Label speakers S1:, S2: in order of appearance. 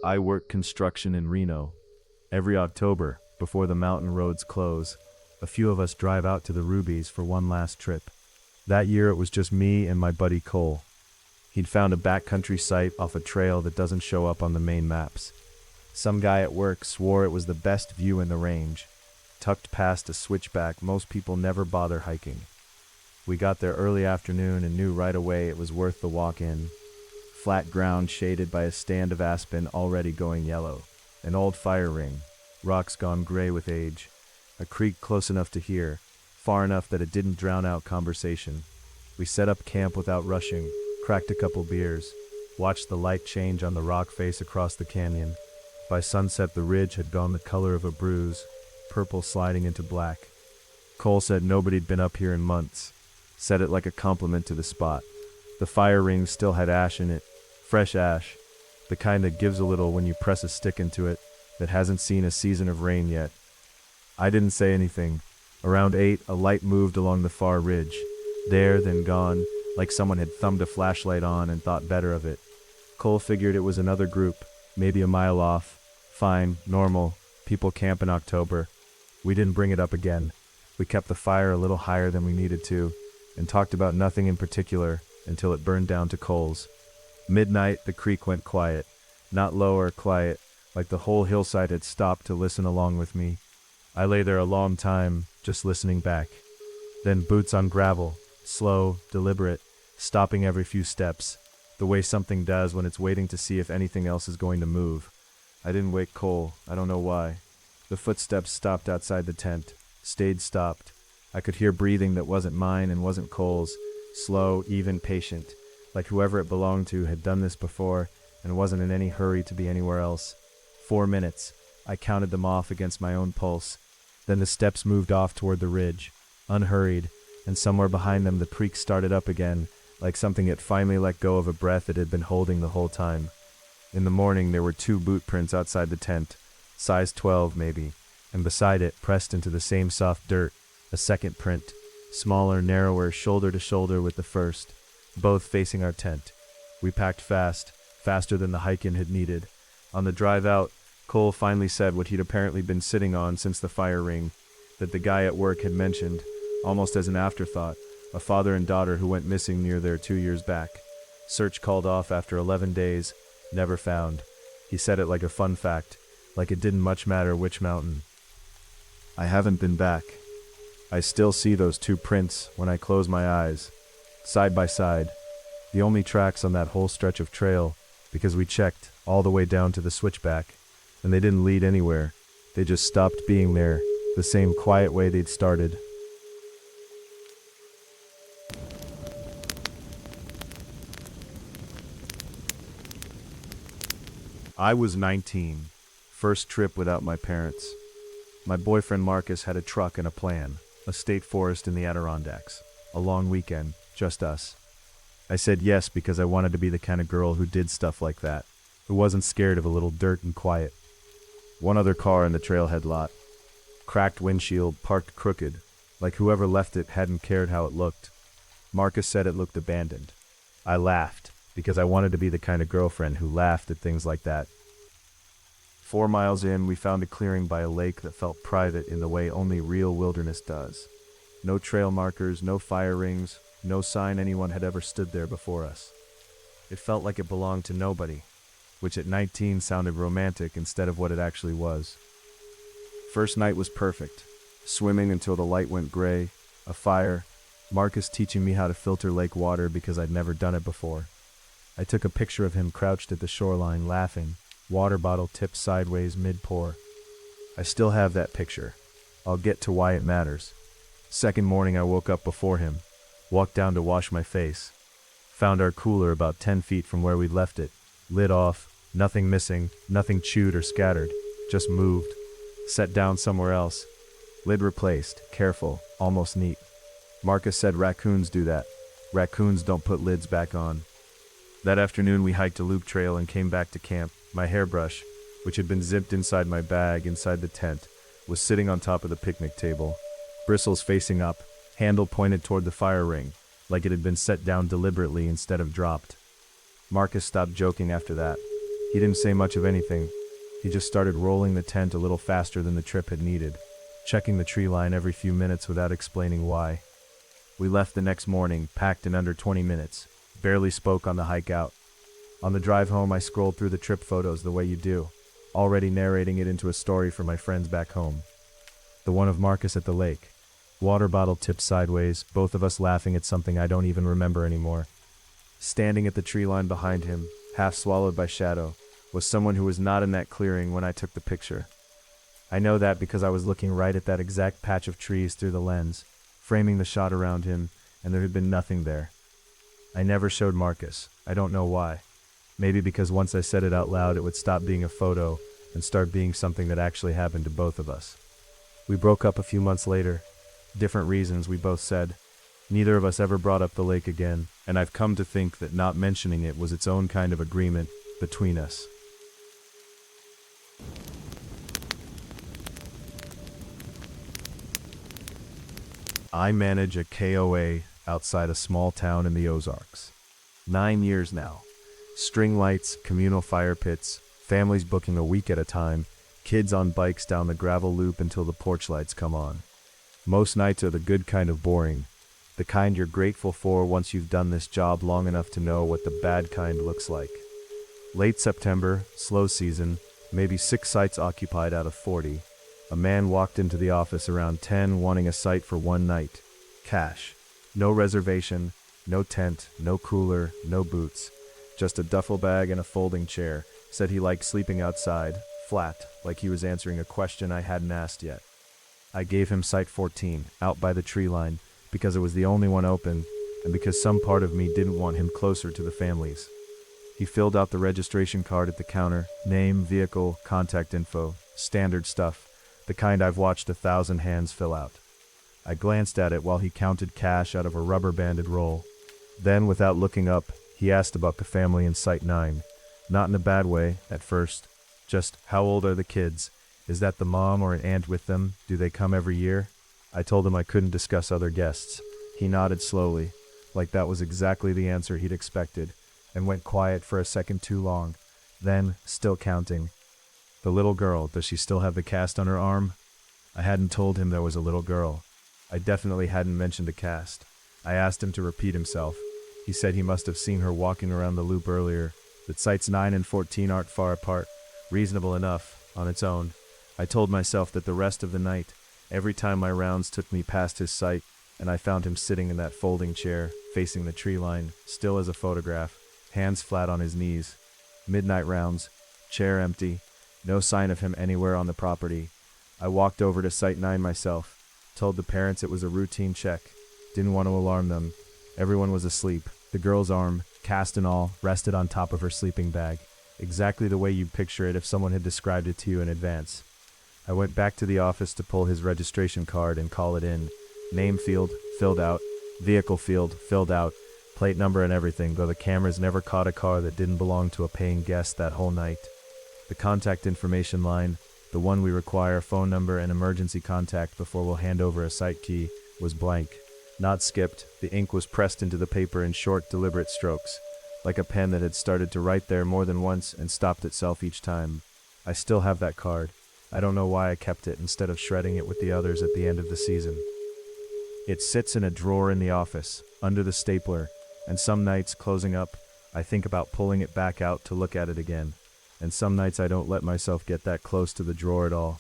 S1: I work construction in Reno. Every October, before the mountain roads close, a few of us drive out to the Rubies for one last trip. That year it was just me and my buddy Cole. He'd found a backcountry site off a trail that doesn't show up on the main maps. Some guy at work swore it was the best view in the range, tucked past a switchback most people never bother hiking. We got there early afternoon and knew right away it was worth the walk in. Flat ground shaded by a stand of aspen already going yellow, an old fire ring, rocks gone gray with age, a creek close enough to hear, far enough that it didn't drown out conversation. We set up camp without rushing, cracked a couple beers, watched the light change on the rock face across the canyon. By sunset the ridge had gone the color of a bruise, purple sliding into black. Cole said nobody'd been up here in months, said it like a compliment to the spot. The fire ring still had ash in it, fresh ash, the kind that gives a little when you press a stick into it, that hasn't seen a season of rain yet. I didn't say anything. Around 8, a light moved along the far ridge. There, then gone, like someone had thumbed a flashlight on and thought better of it. Cole figured it was another group, maybe a mile off. Fine, normal, people camp in October. We didn't bring it up again. We kept the fire a little higher than we needed to, and talked about nothing in particular until it burned down to coals. Midnight, the creek went quiet. Not low or quiet, like the whole hillside had stopped to listen along with me. I lay there a long time, just listening back. Then boots on gravel, slow, deliberate, stopping every few steps, the way something does when it's waiting to see if anything else is going to move. I didn't wake Cole, I don't know why. The footsteps stopped outside the tent, stayed stopped. I could hear breathing that wasn't mine and wasn't Cole's, slow, even, patient, like whoever it belonged to had done this before and wasn't in any hurry to be anywhere else. 4 minutes. I counted them off against my own pulse. Then the steps moved off toward the ridge, unhurried, and somewhere behind them the creek started up again, like something had finally let go of a breath it had been holding the whole time. In the morning there were 2 boot prints outside the tent, size 12 maybe, and beside it, pressed into the same soft dirt, a second print, smaller, narrower, shoulder to shoulder with the first, both facing our tent. We packed fast, faster than the hike-in had needed. On the drive out, Cole finally said what he'd apparently been sitting on since the fire ring, that the guy at work had mentioned, almost as an afterthought, a father and daughter who went missing near there 2 years back. Search called off after 11 days, never found. He said it like a fun fact, like it didn't much matter which mountain. I haven't been back. I still see those 2 prints when I close my eyes, side by side, the only tracks on that whole stretch of trail, because we checked all the way down to the switchback, and they didn't lead anywhere. They just stopped being there, the same quiet way they'd started. I was 19, first trip without my parents. My boyfriend Marcus had a truck and a plan, a state forest in the Adirondacks, a long weekend, just us. I said yes because I wanted to be the kind of girl who did stuff like that, who wasn't scared of a little dirt and quiet. One other car in the trailhead lot, cracked windshield, parked crooked, like whoever left it hadn't cared how it looked. Marcus said it looked abandoned. I laughed, because I wanted to be the kind of girlfriend who laughed at things like that. 4 miles in, we found a clearing by a lake that felt private in the way only real wilderness does. No trail markers, no fire rings, no sign anyone had ever stood there before us. It felt like it belonged to nobody, which at 19 sounded romantic instead of what it actually was. First night was perfect. Swimming until the light went gray, a fire, Marcus teaching me how to filter lake water because I'd never done it before. I took a picture of him crouched at the shoreline laughing, water bottle tipped sideways mid-pour. I still have that picture. I'll get to why it matters. Second morning I woke up before him, walked down to wash my face. Found our cooler about 10 feet from where we'd left it, lid off, nothing missing, nothing chewed or scattered, just moved. Set down somewhere else. Lid replaced, careful, almost neat. Marcus said raccoons do that. Raccoons don't put lids back on. That afternoon we hiked a loop trail and came back to camp. My hairbrush, which had been zipped inside my bag inside the tent, was sitting on top of the picnic table, bristles facing up, handle pointed toward the fire ring, like it had been set down deliberately instead of dropped. Marcus stopped joking after that. He didn't say much of anything. He just started rolling the tent a little faster than the trip had needed, checking the tree line every few minutes without explaining why. We left the next morning, packed in under 20 minutes, barely spoke on the hike out. On the drive home, I scrolled through the trip photos the way you do, already narrating it into a story for my friends back home. The one of Marcus at the lake, water bottle tipped sideways, both of us laughing at something I don't even remember anymore. Standing at the tree line behind him, half swallowed by shadow, was someone who was not in that clearing when I took the picture. I know that because I was looking right at that exact patch of trees through the lens, framing the shot around him, and there had been nothing there. I never showed Marcus. I don't know why. Maybe because once I said it out loud, it would stop being a photo and start being something that actually happened to both of us. We broke up a few months later. Different reasons, we both said. Neither of us ever brought up the lake again, and I've come to think that not mentioning it was its own kind of agreement between us. I manage a KOA outside a small town in the Ozarks. 9 years now. String lights, communal fire pits, families booking a week at a time, kids on bikes down the gravel loop until the porch lights come on. Most nights are the good kind of boring, the kind you're grateful for once you've done this job long enough to know what the bad kind looks like. Late September, slow season, maybe 6 sites occupied out of 40. A man walked into the office around 10 wanting a site for one night. Cash. No reservation, no tent, no cooler, no boots. Just a duffel bag and a folding chair. Said he liked sleeping outside, flat, like he was answering a question I hadn't asked yet. I gave him site 14, out by the tree line, because it was the only one open, and because some part of me didn't want him closer to the families. He filled out the registration card at the counter, name, vehicle, contact info, standard stuff, the kind I've watched 1,000 hands fill out. I glanced at it while he counted cash out of a rubber-banded roll. Then, without looking up, he asked about the family in Site 9. Not in a bad way, at first. Just, how old are the kids? Is that the mom or an aunt with them? Do they come every year? I told him I couldn't discuss other guests. He nodded slowly, like that was exactly the answer he'd expected, and went quiet for a second too long. Then, still counting. The little girl, does she still have the cast on her arm? I hadn't told him there was a little girl. I definitely hadn't mentioned a cast. I asked him to repeat himself. He said he must have seen her walking around the loop earlier, that sites 9 and 14 aren't far apart. Reasonable enough, on its own. I told myself that the rest of the night, every time my rounds took me past his site, and I found him sitting in that folding chair, facing the tree line, still as a photograph, hands flat on his knees. Midnight rounds, chair empty, no sign of him anywhere on the property. I walked over to Site 9 myself, told the parents it was a routine check, didn't want to alarm them. Everyone was asleep. The girl's arm, cast and all, rested on top of her sleeping bag, exactly the way you'd picture it if someone had described it to you in advance. I went back to the office to pull his registration card and call it in. Name field, filled out. Vehicle field, filled out. Plate number and everything, though the cameras never caught a car that didn't belong to a paying guest that whole night. The contact information line, the one we require phone number and emergency contact before we'll hand over a site key, was blank. Not skipped, the ink was pressed into the paper in short, deliberate strokes, like a pen that had started to write there more than once and stopped itself each time. I still have that card. I don't know why I kept it instead of shredding it with the others at the end of the season. It sits in a drawer in the office, under the stapler, and some nights, closing up, I think about pulling it back out to look at it again. And some nights I don't let myself get that close to the drawer at all.